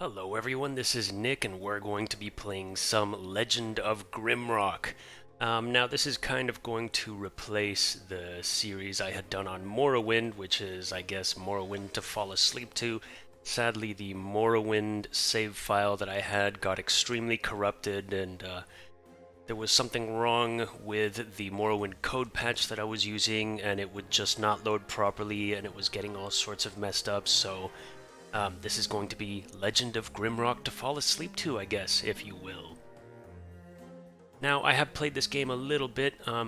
Hello everyone, this is Nick and we're going to be playing some Legend of Grimrock. Now this is kind of going to replace the series I had done on Morrowind, which is, I guess, Morrowind to fall asleep to. Sadly, the Morrowind save file that I had got extremely corrupted and there was something wrong with the Morrowind code patch that I was using and it would just not load properly and it was getting all sorts of messed up, so this is going to be Legend of Grimrock to fall asleep to, I guess, if you will. Now, I have played this game a little bit. I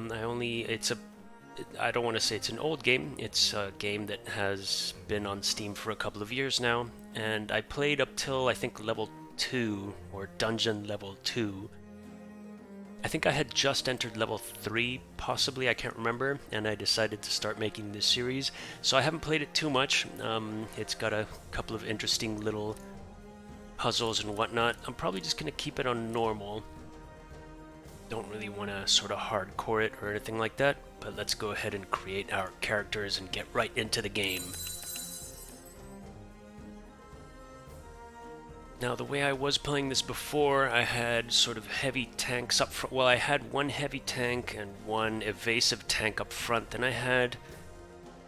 don't want to say it's an old game. It's a game that has been on Steam for a couple of years now, and I played up till, I think, level 2, or dungeon level 2. I think I had just entered level 3, possibly, I can't remember, and I decided to start making this series. So I haven't played it too much. It's got a couple of interesting little puzzles and whatnot. I'm probably just going to keep it on normal. Don't really want to sort of hardcore it or anything like that, but let's go ahead and create our characters and get right into the game. Now, the way I was playing this before, I had sort of heavy tanks up front. Well, I had one heavy tank and one evasive tank up front. Then I had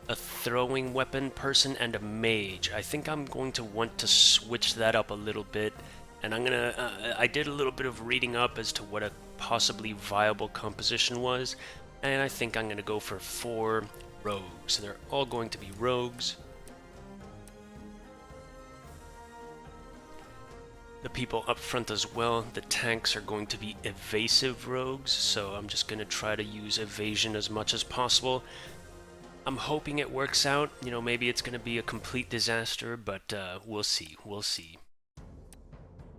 a throwing weapon person and a mage. I think I'm going to want to switch that up a little bit. And I did a little bit of reading up as to what a possibly viable composition was. And I think I'm gonna go for 4 rogues. They're all going to be rogues. The people up front as well, the tanks are going to be evasive rogues, so I'm just going to try to use evasion as much as possible. I'm hoping it works out. You know, maybe it's going to be a complete disaster, but we'll see.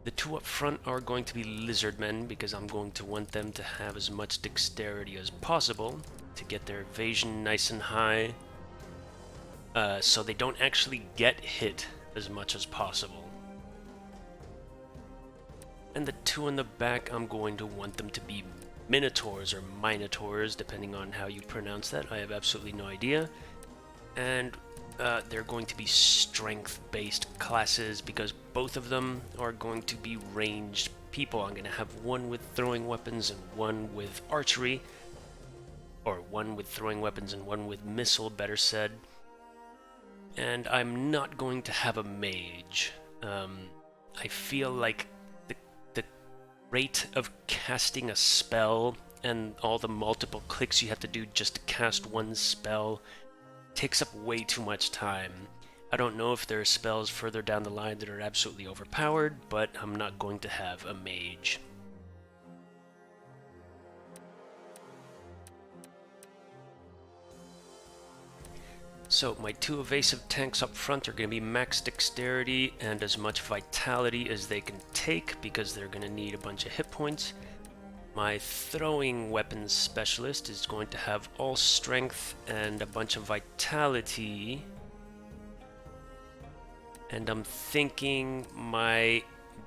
The 2 up front are going to be lizardmen, because I'm going to want them to have as much dexterity as possible to get their evasion nice and high, so they don't actually get hit as much as possible. And the 2 in the back, I'm going to want them to be minotaurs or minotaurs, depending on how you pronounce that. I have absolutely no idea. And they're going to be strength-based classes, because both of them are going to be ranged people. I'm going to have one with throwing weapons and one with archery. Or one with throwing weapons and one with missile, better said. And I'm not going to have a mage. I feel like rate of casting a spell and all the multiple clicks you have to do just to cast one spell takes up way too much time. I don't know if there are spells further down the line that are absolutely overpowered, but I'm not going to have a mage. So my 2 evasive tanks up front are going to be max dexterity and as much vitality as they can take, because they're going to need a bunch of hit points. My throwing weapons specialist is going to have all strength and a bunch of vitality. And I'm thinking my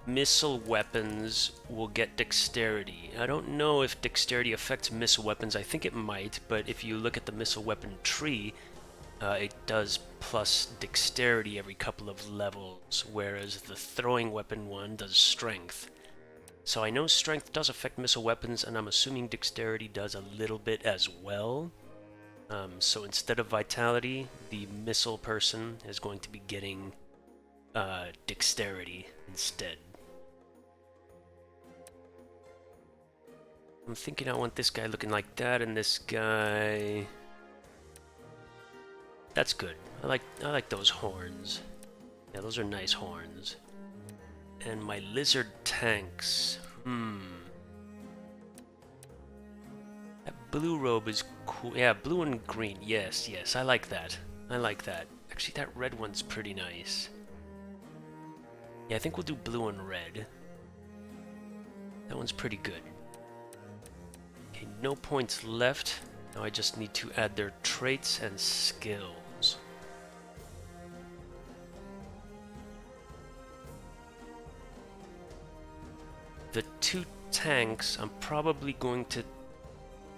missile weapons will get dexterity. I don't know if dexterity affects missile weapons. I think it might, but if you look at the missile weapon tree, it does plus dexterity every couple of levels, whereas the throwing weapon one does strength. So I know strength does affect missile weapons, and I'm assuming dexterity does a little bit as well. So instead of vitality, the missile person is going to be getting dexterity instead. I'm thinking I want this guy looking like that, and this guy... That's good. I like those horns. Yeah, those are nice horns. And my lizard tanks. That blue robe is cool. Yeah, blue and green. Yes, I like that. Actually, that red one's pretty nice. Yeah, I think we'll do blue and red. That one's pretty good. Okay, no points left. Now I just need to add their traits and skills. The 2 tanks, I'm probably going to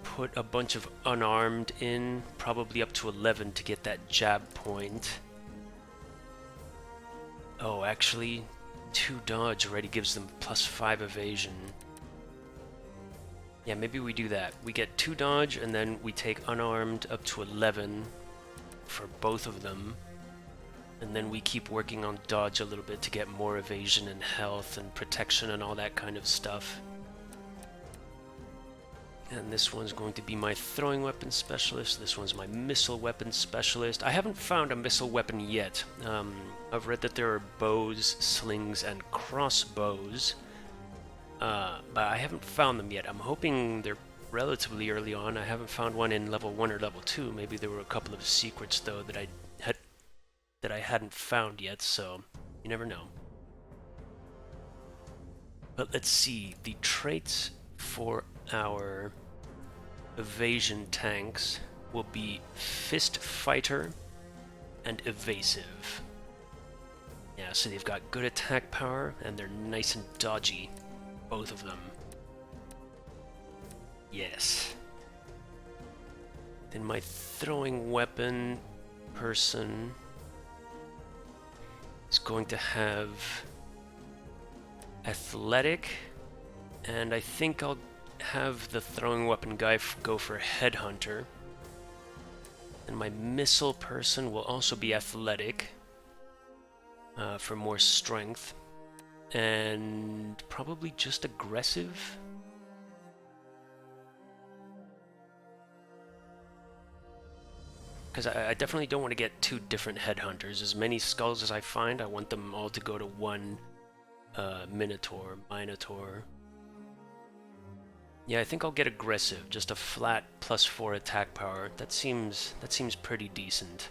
put a bunch of unarmed in, probably up to 11 to get that jab point. Oh, actually, 2 dodge already gives them +5 evasion. Yeah, maybe we do that. We get 2 dodge, and then we take unarmed up to 11 for both of them. And then we keep working on dodge a little bit to get more evasion and health and protection and all that kind of stuff. And this one's going to be my throwing weapon specialist. This one's my missile weapon specialist. I haven't found a missile weapon yet. I've read that there are bows, slings, and crossbows. But I haven't found them yet. I'm hoping they're relatively early on. I haven't found one in level 1 or level 2. Maybe there were a couple of secrets, though, that I hadn't found yet, so you never know. But let's see. The traits for our evasion tanks will be Fist Fighter and Evasive. Yeah, so they've got good attack power and they're nice and dodgy, both of them. Yes. Then my throwing weapon person is going to have Athletic, and I think I'll have the throwing weapon guy go for Headhunter. And my missile person will also be Athletic for more strength, and probably just aggressive. Because I definitely don't want to get 2 different Headhunters. As many skulls as I find, I want them all to go to one Minotaur. Yeah, I think I'll get aggressive, just a flat +4 attack power. That seems pretty decent.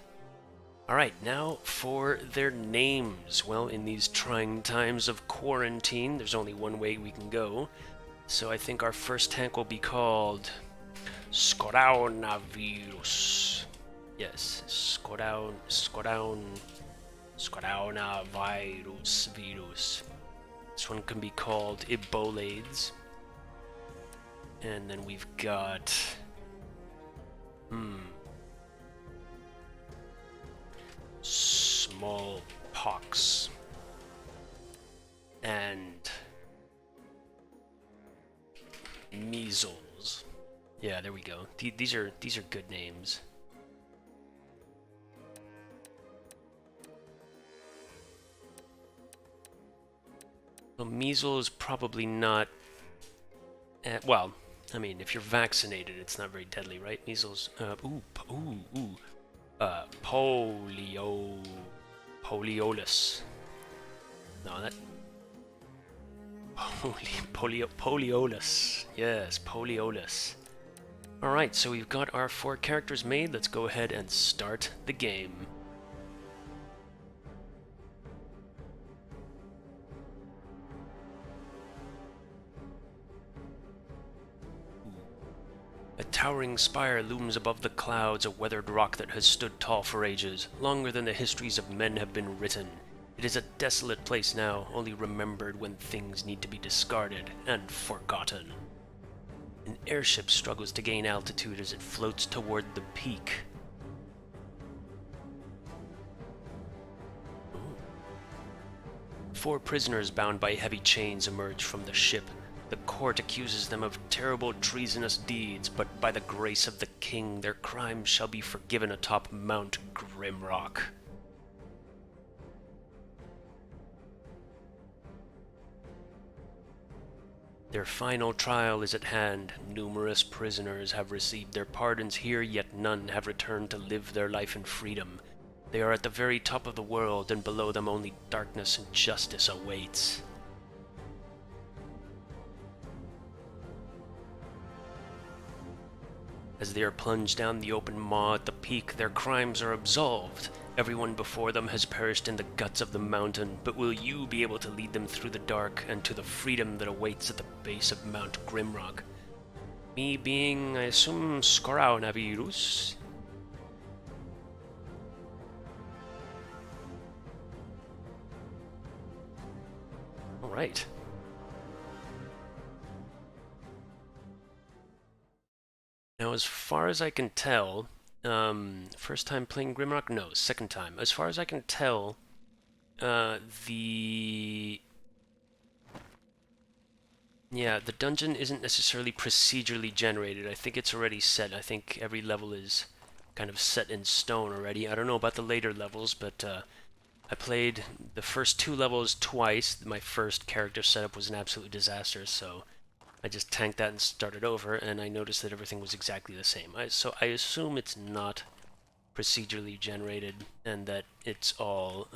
Alright, now for their names. Well, in these trying times of quarantine, there's only one way we can go. So I think our first tank will be called Scoraunavirus. Yes, Scoraunavirus. This one can be called Ebolades. And then we've got... Smallpox. And... Measles. Yeah, there we go. These are good names. Well, measles probably not... well, I mean, if you're vaccinated, it's not very deadly, right? Measles... Poliolus. No, that... Poliolus. Yes, Poliolus. Alright, so we've got our 4 characters made. Let's go ahead and start the game. A towering spire looms above the clouds, a weathered rock that has stood tall for ages, longer than the histories of men have been written. It is a desolate place now, only remembered when things need to be discarded and forgotten. An airship struggles to gain altitude as it floats toward the peak. Ooh. 4 prisoners bound by heavy chains emerge from the ship. The court accuses them of terrible treasonous deeds, but by the grace of the king, their crimes shall be forgiven atop Mount Grimrock. Their final trial is at hand. Numerous prisoners have received their pardons here, yet none have returned to live their life in freedom. They are at the very top of the world, and below them only darkness and justice awaits. As they are plunged down the open maw at the peak, their crimes are absolved. Everyone before them has perished in the guts of the mountain, but will you be able to lead them through the dark and to the freedom that awaits at the base of Mount Grimrock? Me being, I assume, Scoraunavirus? Alright. Now, as far as I can tell, first time playing Grimrock? No, second time. As far as I can tell, the Yeah, the dungeon isn't necessarily procedurally generated. I think it's already set. I think every level is kind of set in stone already. I don't know about the later levels, but I played the first two levels twice. My first character setup was an absolute disaster, so I just tanked that and started over, and I noticed that everything was exactly the same. So I assume it's not procedurally generated and that it's all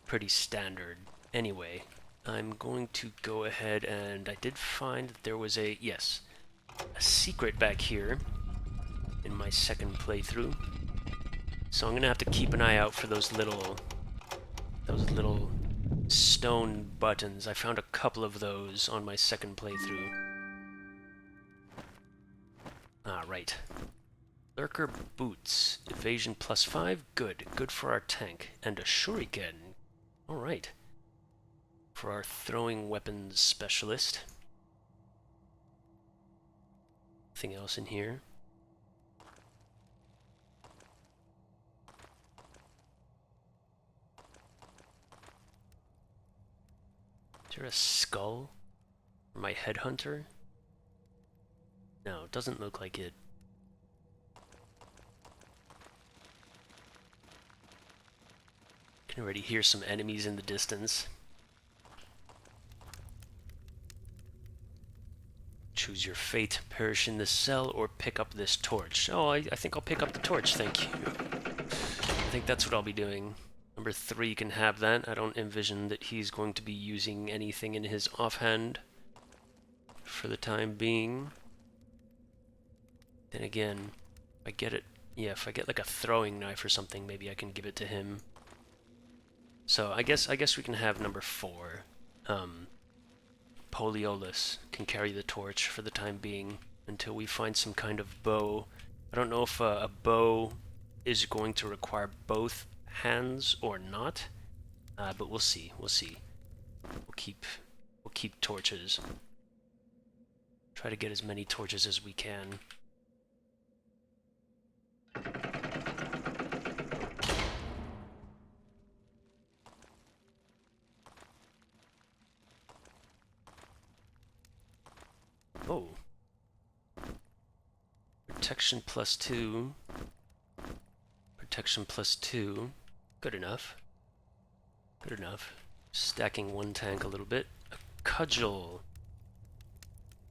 pretty standard. Anyway, I'm going to go ahead, and I did find that there was a secret back here in my second playthrough. So I'm gonna have to keep an eye out for those little stone buttons. I found a couple of those on my second playthrough. Ah, right. Lurker boots. Evasion +5. Good. Good for our tank. And a shuriken. Alright. For our throwing weapons specialist. Nothing else in here. Is there a skull? For my headhunter? No, it doesn't look like it. Can already hear some enemies in the distance. Choose your fate, perish in this cell, or pick up this torch. Oh, I think I'll pick up the torch, thank you. I think that's what I'll be doing. Number 3 can have that. I don't envision that he's going to be using anything in his offhand for the time being. Then again, if I get it, yeah, if I get like a throwing knife or something, maybe I can give it to him. So I guess we can have number 4. Poliolus can carry the torch for the time being until we find some kind of bow. I don't know if a bow is going to require both hands or not, but we'll see. We'll see. We'll keep torches. Try to get as many torches as we can. Oh. Protection +2. Protection +2. Good enough. Good enough. Stacking one tank a little bit. A cudgel.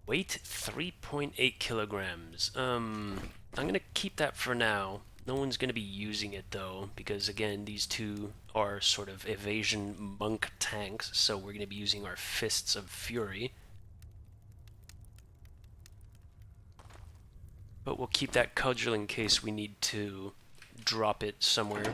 Weight 3.8 kilograms. I'm gonna keep that for now. No one's gonna be using it though, because again, these two are sort of evasion monk tanks, so we're gonna be using our fists of fury. But we'll keep that cudgel in case we need to drop it somewhere.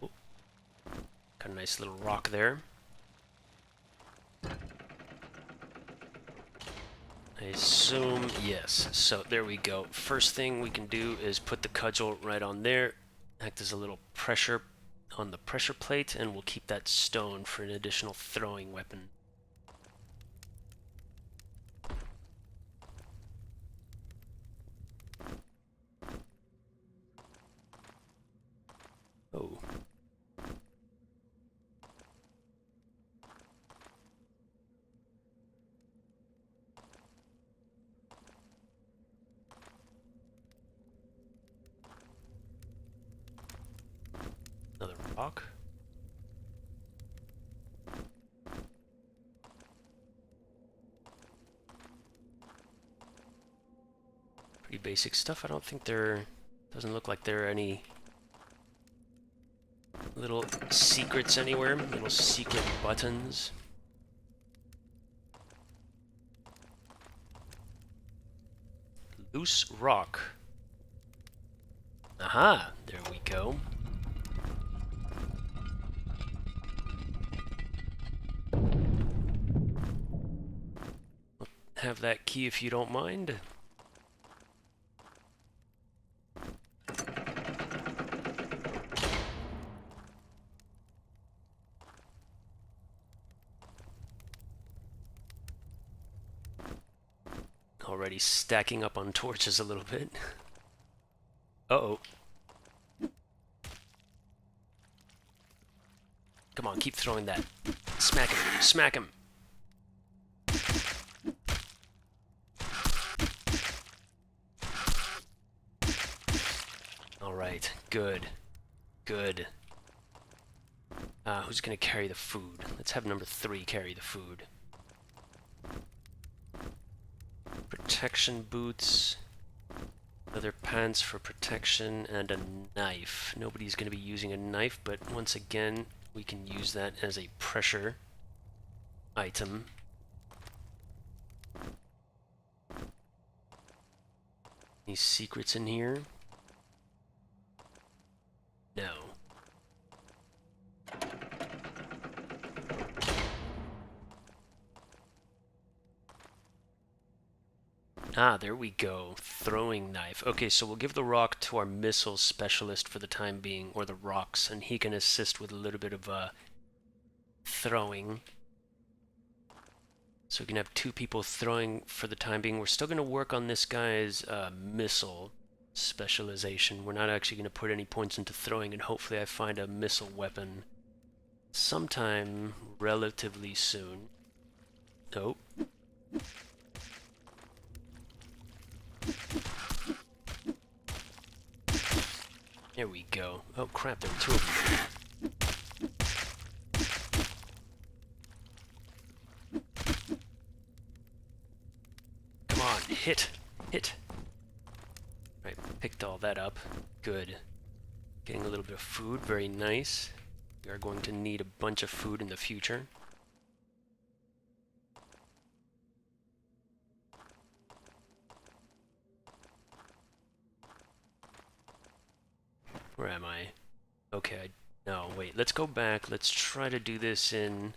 Oh, got a nice little rock there. I assume, yes. So there we go. First thing we can do is put the cudgel right on there, act as a little pressure on the pressure plate, and we'll keep that stone for an additional throwing weapon. Oh. Another rock. Pretty basic stuff. I don't think doesn't look like there are any little secrets anywhere, little secret buttons. Loose rock. Aha, there we go. Have that key if you don't mind. Already stacking up on torches a little bit. Uh-oh. Come on, keep throwing that. Smack him. Smack him. Alright, good. Good. Who's gonna carry the food? Let's have number 3 carry the food. Protection boots. Leather pants for protection, and a knife. Nobody's gonna be using a knife, but once again, we can use that as a pressure item. Any secrets in here? No. Ah, there we go. Throwing knife. Okay, so we'll give the rock to our missile specialist for the time being, or the rocks, and he can assist with a little bit of throwing. So we can have 2 people throwing for the time being. We're still going to work on this guy's missile specialization. We're not actually going to put any points into throwing, and hopefully I find a missile weapon sometime relatively soon. Oh. There we go. Oh crap, there were 2 of them. Come on, hit! Hit! Right, picked all that up. Good. Getting a little bit of food, very nice. We are going to need a bunch of food in the future. Where am I? Okay, no, wait, let's go back. Let's try to do this in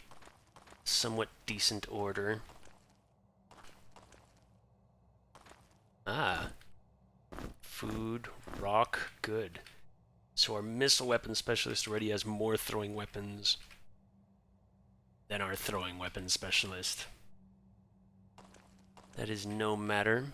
somewhat decent order. Ah. Food, rock, good. So our missile weapon specialist already has more throwing weapons than our throwing weapon specialist. That is no matter.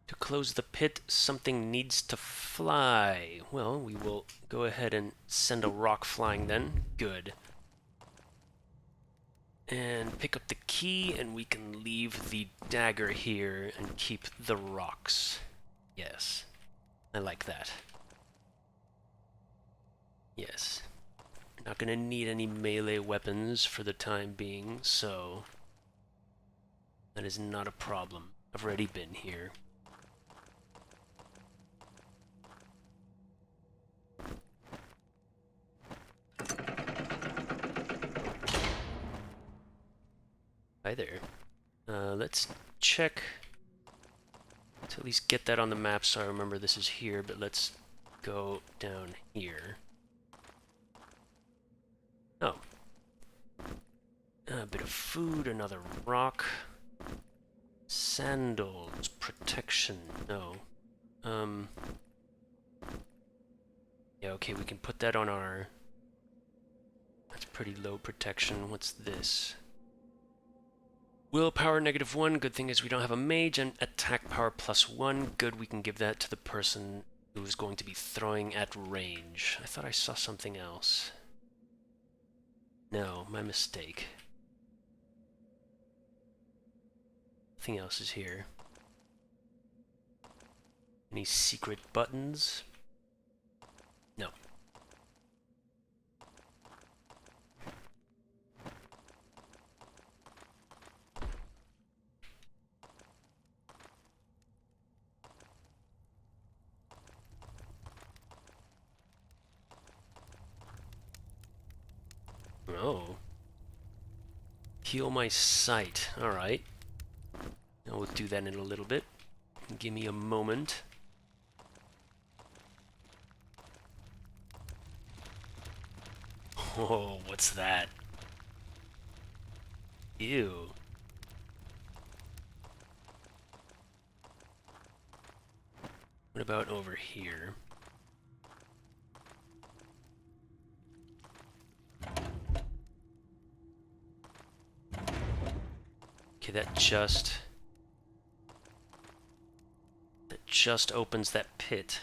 To close the pit, something needs to fly. Well, we will go ahead and send a rock flying then. Good. And pick up the key, and we can leave the dagger here and keep the rocks. Yes. I like that. Yes. We're not gonna need any melee weapons for the time being, so that is not a problem. I've already been here. Hi there. Let's check to at least get that on the map so I remember this is here, but let's go down here. Oh. A bit of food, another rock. Sandals, protection, no. Yeah, okay, we can put that on our... That's pretty low protection. What's this? Willpower -1. Good thing is we don't have a mage, and attack power +1. Good, we can give that to the person who is going to be throwing at range. I thought I saw something else. No, my mistake. Nothing else is here. Any secret buttons? No. Oh. Heal my sight. Alright. We'll do that in a little bit. Give me a moment. Oh, what's that? Ew. What about over here? Okay, that just opens that pit.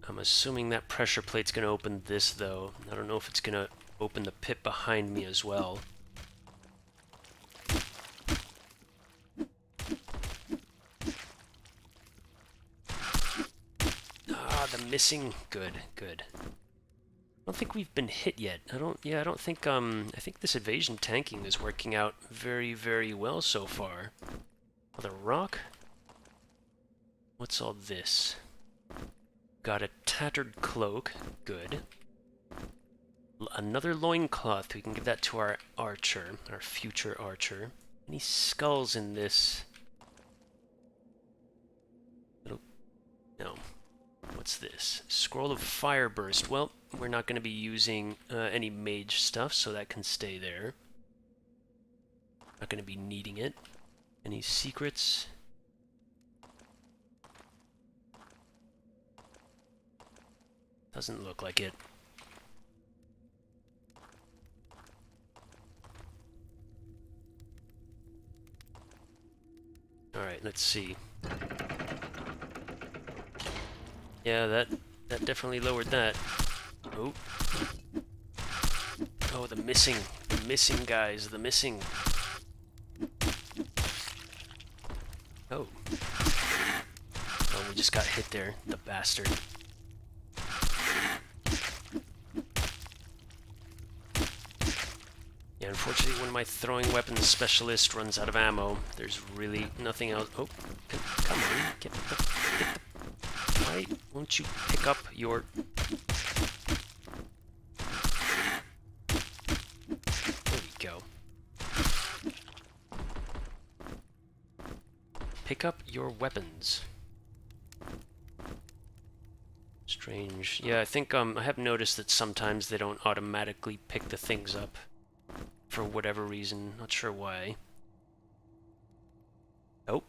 I'm assuming that pressure plate's going to open this, though. I don't know if it's going to open the pit behind me as well. Ah, the missing. Good, good. I don't think we've been hit yet. I don't think, I think this evasion tanking is working out very, very well so far. Another rock? What's all this? Got a tattered cloak. Good. Another loincloth. We can give that to our archer, our future archer. Any skulls in this? No. What's this? Scroll of Fire Burst. Well, we're not going to be using any mage stuff, so that can stay there. Not going to be needing it. Any secrets? Doesn't look like it. Alright, let's see. Yeah, that definitely lowered that. Oh. Oh, the missing guys, the missing. Oh. Oh, we just got hit there, the bastard. Yeah, unfortunately, when my throwing weapons specialist runs out of ammo, there's really nothing else. Oh, come on, get the why won't you pick up your... There we go. Pick up your weapons. Strange. Yeah, I think I have noticed that sometimes they don't automatically pick the things up. For whatever reason, not sure why. Oh.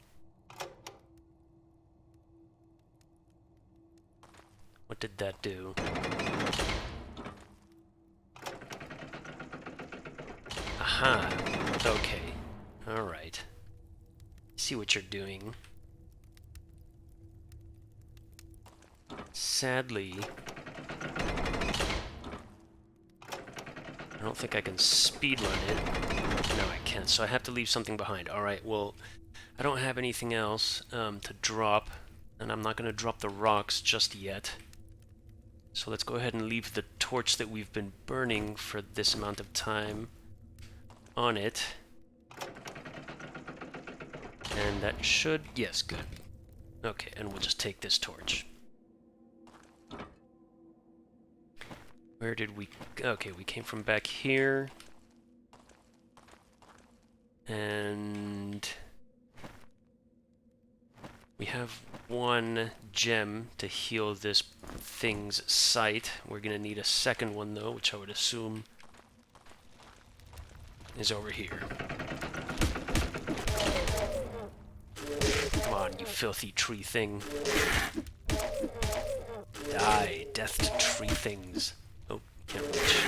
What did that do? Aha. Okay. Alright. See what you're doing. Sadly, I don't think I can speedrun it. No, I can't, so I have to leave something behind. Alright, well, I don't have anything else to drop, and I'm not going to drop the rocks just yet. So let's go ahead and leave the torch that we've been burning for this amount of time on it. And that should... yes, good. Okay, and we'll just take this torch. Where did we... okay, we came from back here. And... we have one gem to heal this thing's sight. We're gonna need a second one, though, which I would assume is over here. Come on, you filthy tree thing. Die, death to tree things. Oh, can't reach.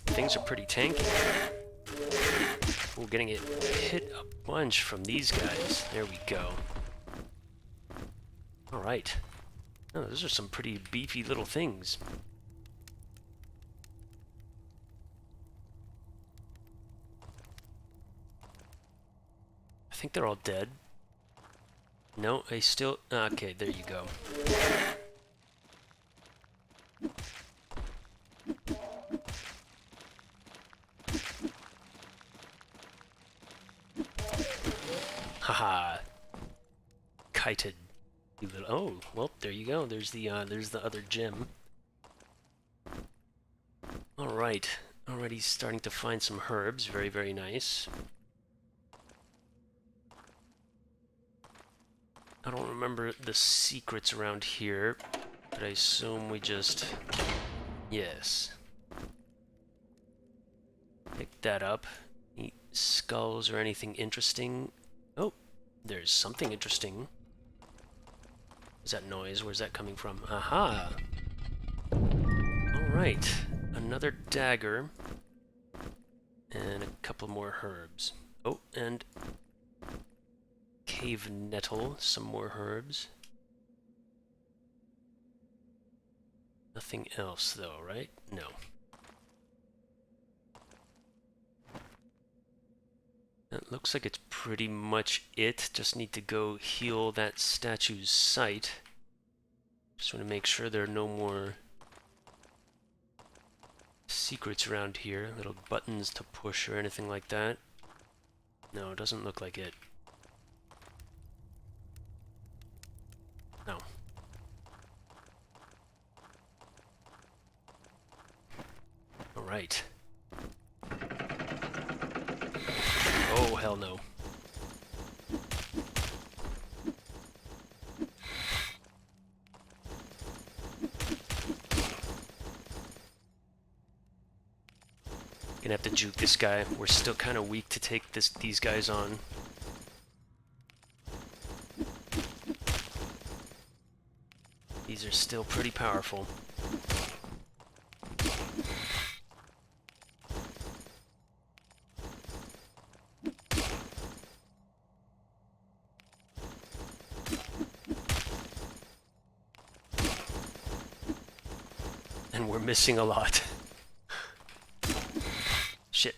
Things are pretty tanky. We're getting it hit a bunch from these guys. There we go. Alright. Oh, those are some pretty beefy little things. I think they're all dead. No, I still... okay, there you go. Haha. Kited. Oh, well, there you go. There's the other gem. All right. Already starting to find some herbs. Very, very nice. I don't remember the secrets around here, but I assume we just... Yes. Pick that up. Any skulls or anything interesting? Oh, there's something interesting. Is that noise? Where's that coming from? Aha! Alright. Another dagger. And a couple more herbs. Oh, and cave nettle. Some more herbs. Nothing else, though, right? No. It looks like it's pretty much it. Just need to go heal that statue's sight. Just want to make sure there are no more secrets around here. Little buttons to push or anything like that. No, it doesn't look like it. No. Alright. Oh, hell no. Gonna have to juke this guy. We're still kind of weak to take these guys on. These are still pretty powerful. And we're missing a lot. Shit.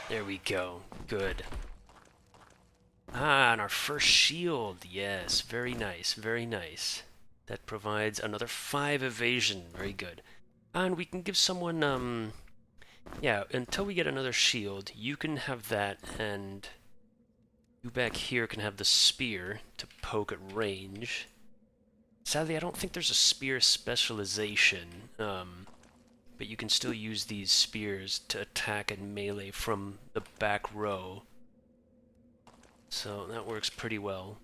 There we go. Good. Ah, and our first shield. Yes, very nice, very nice. That provides another 5 evasion. Very good. And we can give someone, yeah, until we get another shield, you can have that, and you back here can have the spear to poke at range. Sadly, I don't think there's a spear specialization, but you can still use these spears to attack and melee from the back row. So that works pretty well.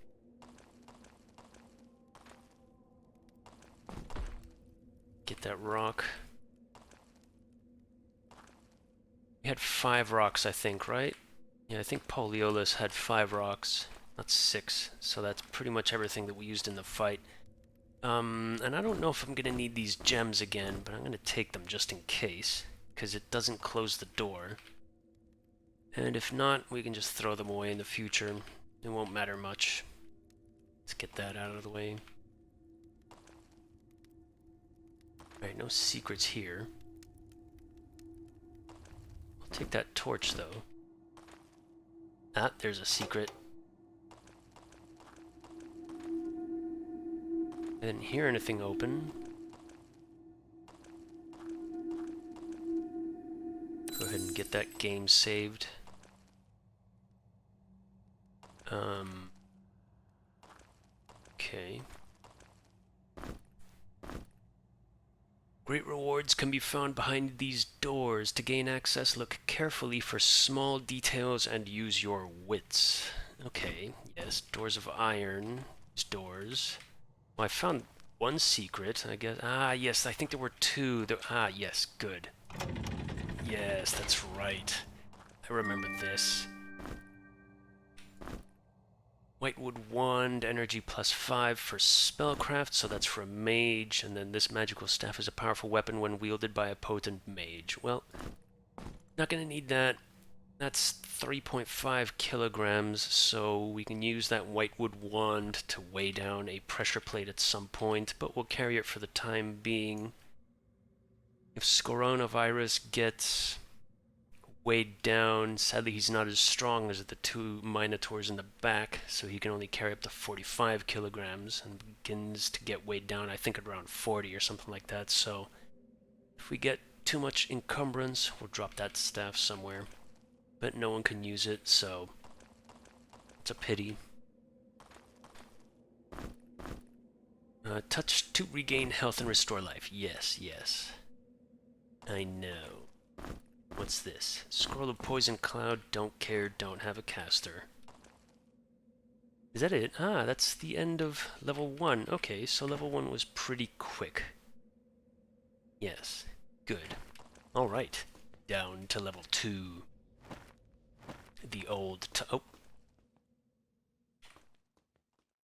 Get that rock. We had 5 rocks, I think, right? Yeah, I think Poliolus had 5 rocks. That's 6, so that's pretty much everything that we used in the fight. And I don't know if I'm gonna need these gems again, but I'm gonna take them just in case, because it doesn't close the door. And if not, we can just throw them away in the future. It won't matter much. Let's get that out of the way. Alright, no secrets here. I'll take that torch, though. Ah, there's a secret. I didn't hear anything open. Go ahead and get that game saved. Okay. Great rewards can be found behind these doors. To gain access, look carefully for small details and use your wits. Okay, yes, doors of iron. These doors. Well, I found one secret, I guess. Ah, yes, I think there were 2. Ah, yes, good. Yes, that's right. I remember this. Whitewood Wand, energy +5 for spellcraft, so that's for a mage, and then this magical staff is a powerful weapon when wielded by a potent mage. Well, not gonna need that. That's 3.5 kilograms, so we can use that Whitewood Wand to weigh down a pressure plate at some point, but we'll carry it for the time being. If Scoronavirus gets weighed down, sadly he's not as strong as the 2 Minotaurs in the back, so he can only carry up to 45 kilograms and begins to get weighed down, I think, at around 40 or something like that. So if we get too much encumbrance, we'll drop that staff somewhere. but no one can use it, so it's a pity. Touch to regain health and restore life. Yes, yes. I know. What's this? Scroll of Poison Cloud, don't care, don't have a caster. Is that it? Ah, that's the end of level 1. Okay, so level 1 was pretty quick. Yes, good. Alright, down to level 2. The old... oh,